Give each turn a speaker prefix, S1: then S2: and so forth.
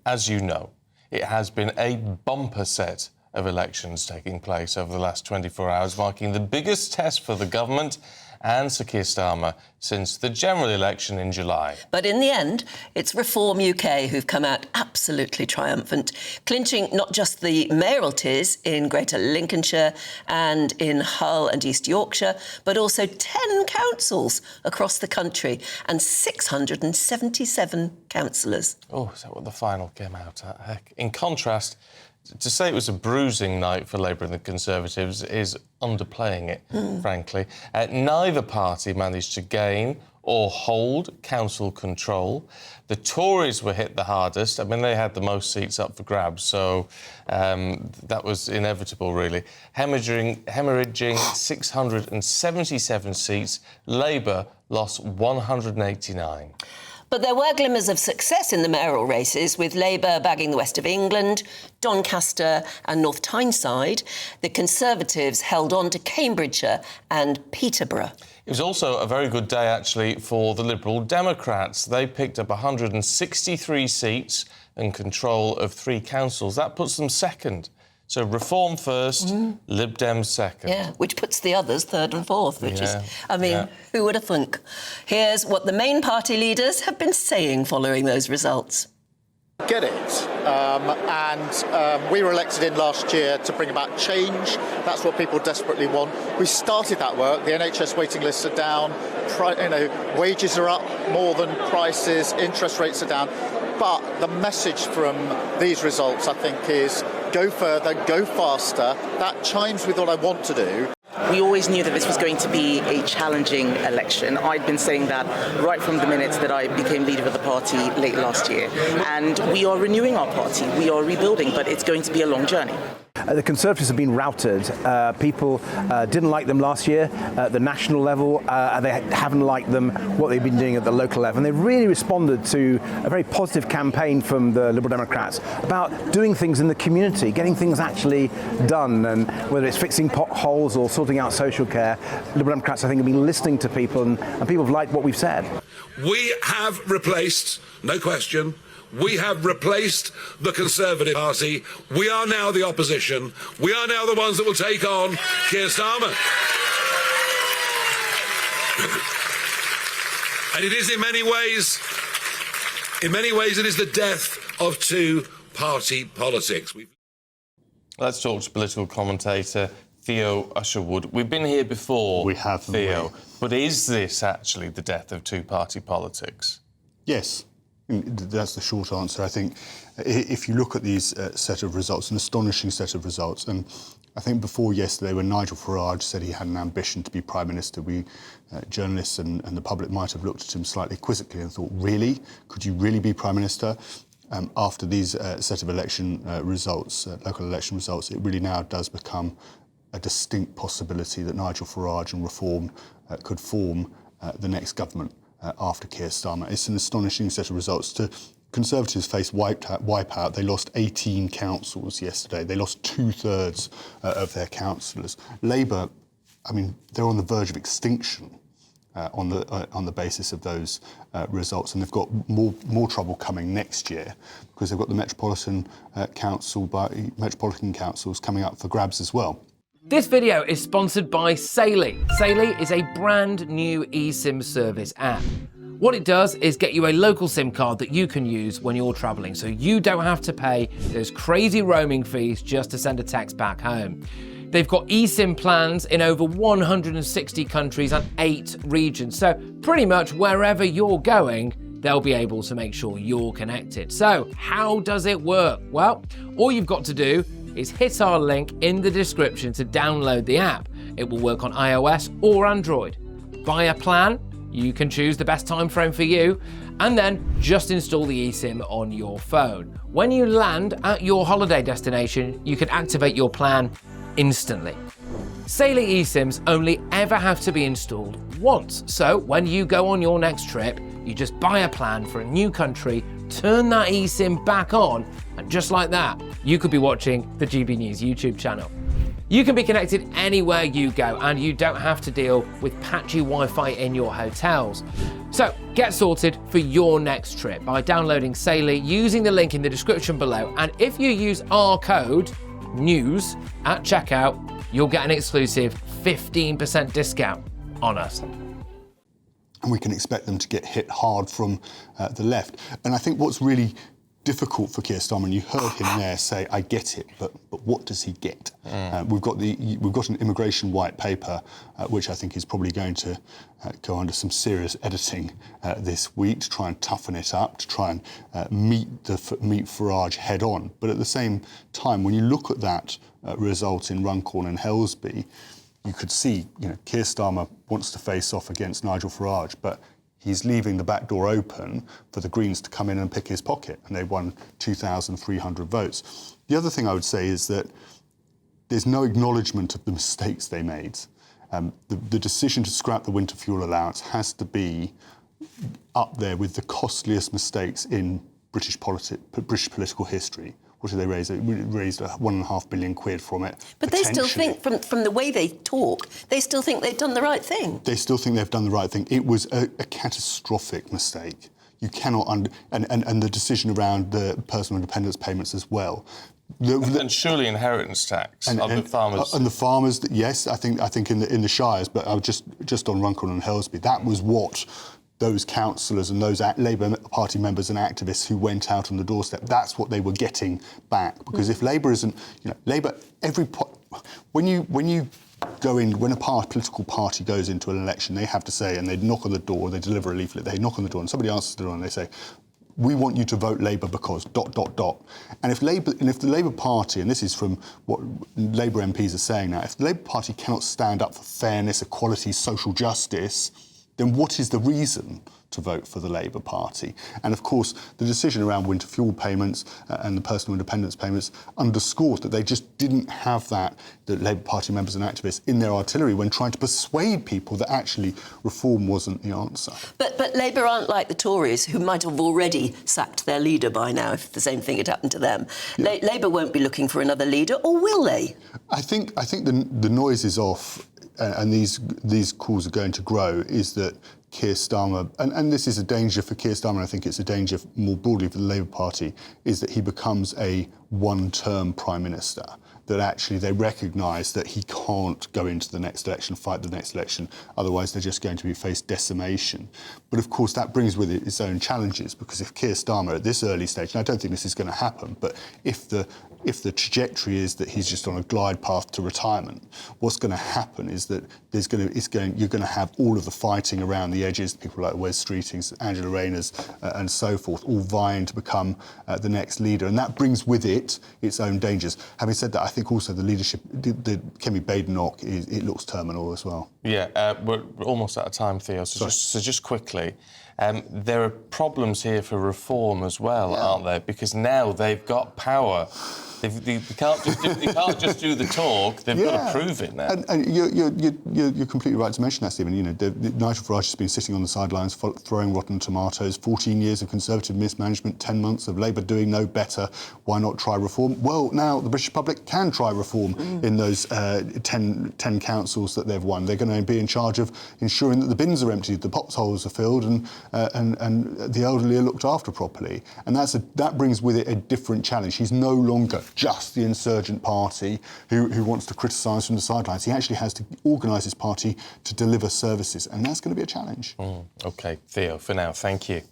S1: as you know, it has been a bumper set of elections taking place over the last 24 hours, marking the biggest test for the government and Sir Keir Starmer since the general election in July.
S2: But in the end, it's Reform UK who've come out absolutely triumphant, clinching not just the mayoralties in Greater Lincolnshire and in Hull and East Yorkshire, but also 10 councils across the country and 677 councillors.
S1: Oh, is that what the final came out at? Heck. In contrast, to say it was a bruising night for Labour and the Conservatives is underplaying it, frankly. Neither party managed to gain or hold council control. The Tories were hit the hardest. I mean, they had the most seats up for grabs, so that was inevitable, really. Hemorrhaging 677 seats, Labour lost 189.
S2: But there were glimmers of success in the mayoral races, with Labour bagging the West of England, Doncaster and North Tyneside. The Conservatives held on to Cambridgeshire and Peterborough.
S1: It was also a very good day, actually, for the Liberal Democrats. They picked up 163 seats and control of 3 councils. That puts them second. So Reform first, Lib Dems second.
S2: Yeah, which puts the others third and fourth, which is, I mean, who would have thunk? Here's what the main party leaders have been saying following those results.
S3: Get it. We were elected in last year to bring about change. That's what people desperately want. We started that work. The NHS waiting lists are down. Wages are up more than prices. Interest rates are down. But the message from these results, I think, is go further, go faster. That chimes with what I want to do.
S4: We always knew that this was going to be a challenging election. I'd been saying that right from the minute that I became leader of the party late last year. And we are renewing our party, we are rebuilding, but it's going to be a long journey.
S5: The Conservatives have been routed. People didn't like them last year at the national level. They haven't liked them, what they've been doing at the local level. And they've really responded to a very positive campaign from the Liberal Democrats about doing things in the community, getting things actually done. And whether it's fixing potholes or sorting out social care, Liberal Democrats, I think, have been listening to people, and people have liked what we've said.
S6: We have replaced, no question, we have replaced the Conservative Party. We are now the opposition. We are now the ones that will take on Keir Starmer. And it is in many ways, it is the death of two-party politics.
S1: Let's talk to political commentator Theo Usherwood. We've been here before,
S7: we have,
S1: Theo, but is this actually the death of two-party politics?
S7: Yes. That's the short answer. I think if you look at these set of results, an astonishing set of results, and I think before yesterday when Nigel Farage said he had an ambition to be Prime Minister, we journalists and the public might have looked at him slightly quizzically and thought, really? Could you really be Prime Minister? After these set of election results, local election results, it really now does become a distinct possibility that Nigel Farage and Reform could form the next government after Keir Starmer. It's an astonishing set of results. To Conservatives face wipeout. They lost 18 councils yesterday. They lost 2/3 of their councillors. Labour, I mean, they're on the verge of extinction on the basis of those results, and they've got more trouble coming next year because they've got the metropolitan councils coming up for grabs as well.
S8: This video is sponsored by Saily. Saily is a brand new eSIM service app. What it does is get you a local SIM card that you can use when you're travelling, so you don't have to pay those crazy roaming fees just to send a text back home. They've got eSIM plans in over 160 countries and 8 regions, so pretty much wherever you're going, they'll be able to make sure you're connected. So how does it work? Well, all you've got to do is hit our link in the description to download the app. It will work on iOS or Android. Buy a plan, you can choose the best time frame for you, and then just install the eSIM on your phone. When you land at your holiday destination, you can activate your plan instantly. Saily eSIMs only ever have to be installed once, so when you go on your next trip, you just buy a plan for a new country, turn that eSIM back on, and just like that, you could be watching the GB News YouTube channel. You can be connected anywhere you go, and you don't have to deal with patchy Wi-Fi in your hotels. So get sorted for your next trip by downloading Saily using the link in the description below, and if you use our code NEWS at checkout, you'll get an exclusive 15% discount on us.
S7: And we can expect them to get hit hard from the left. And I think what's really difficult for Keir Starmer, and you heard him there say, "I get it," but what does he get? We've got an immigration white paper, which I think is probably going to go under some serious editing this week to try and toughen it up, to try and meet Farage head on. But at the same time, when you look at that result in Runcorn and Helsby, you could see, Keir Starmer wants to face off against Nigel Farage, but he's leaving the back door open for the Greens to come in and pick his pocket, and they won 2,300 votes. The other thing I would say is that there's no acknowledgement of the mistakes they made. The decision to scrap the winter fuel allowance has to be up there with the costliest mistakes in British political history. What did they raise? They raised £1.5 billion from it.
S2: But they still think, from the way they talk, they still think they've done the right thing.
S7: They still think they've done the right thing. It was a catastrophic mistake. You cannot and the decision around the personal independence payments as well.
S1: And surely inheritance tax on the farmers.
S7: And the farmers, yes, I think in the shires, but I was just on Runcorn and Helsby. That was what those councillors and those Labour Party members and activists who went out on the doorstep, that's what they were getting back. Because if Labour isn't, Labour, when you go in, when a political party goes into an election, they have to say, and they knock on the door, they deliver a leaflet, they knock on the door, and somebody answers the door and they say, "We want you to vote Labour because ... And if the Labour Party, and this is from what Labour MPs are saying now, if the Labour Party cannot stand up for fairness, equality, social justice, then what is the reason to vote for the Labour Party? And of course, the decision around winter fuel payments and the personal independence payments underscores that they just didn't have that, the Labour Party members and activists, in their artillery when trying to persuade people that actually reform wasn't the answer.
S2: But Labour aren't like the Tories, who might have already sacked their leader by now if the same thing had happened to them. Yeah. Labour won't be looking for another leader, or will they?
S7: I think the noise is off. And these calls are going to grow, is that Keir Starmer, and this is a danger for Keir Starmer, and I think it's a danger more broadly for the Labour Party, is that he becomes a one-term Prime Minister, that actually they recognise that he can't go into the next election, fight the next election, otherwise they're just going to face decimation. But of course that brings with it its own challenges, because if Keir Starmer at this early stage, and I don't think this is going to happen, but if the trajectory is that he's just on a glide path to retirement, what's going to happen is that you're going to have all of the fighting around the edges, people like Wes Streetings, Angela Rayner's, and so forth, all vying to become the next leader, and that brings with it its own dangers. Having said that, I think also the leadership, the Kemi Badenoch, it looks terminal as well.
S1: Yeah, we're almost out of time, Theo. So just quickly. There are problems here for reform as well, aren't there? Because now they've got power. They can't just do the talk. They've got to prove it now.
S7: And you're completely right to mention that, Stephen. Nigel Farage has been sitting on the sidelines throwing rotten tomatoes. 14 years of Conservative mismanagement, 10 months of Labour doing no better. Why not try reform? Well, now the British public can try reform in those 10 councils that they've won. They're going to be in charge of ensuring that the bins are emptied, the potholes are filled, and the elderly are looked after properly. And that brings with it a different challenge. He's no longer just the insurgent party who wants to criticise from the sidelines. He actually has to organise his party to deliver services, and that's going to be a challenge.
S1: OK, Theo, for now, thank you.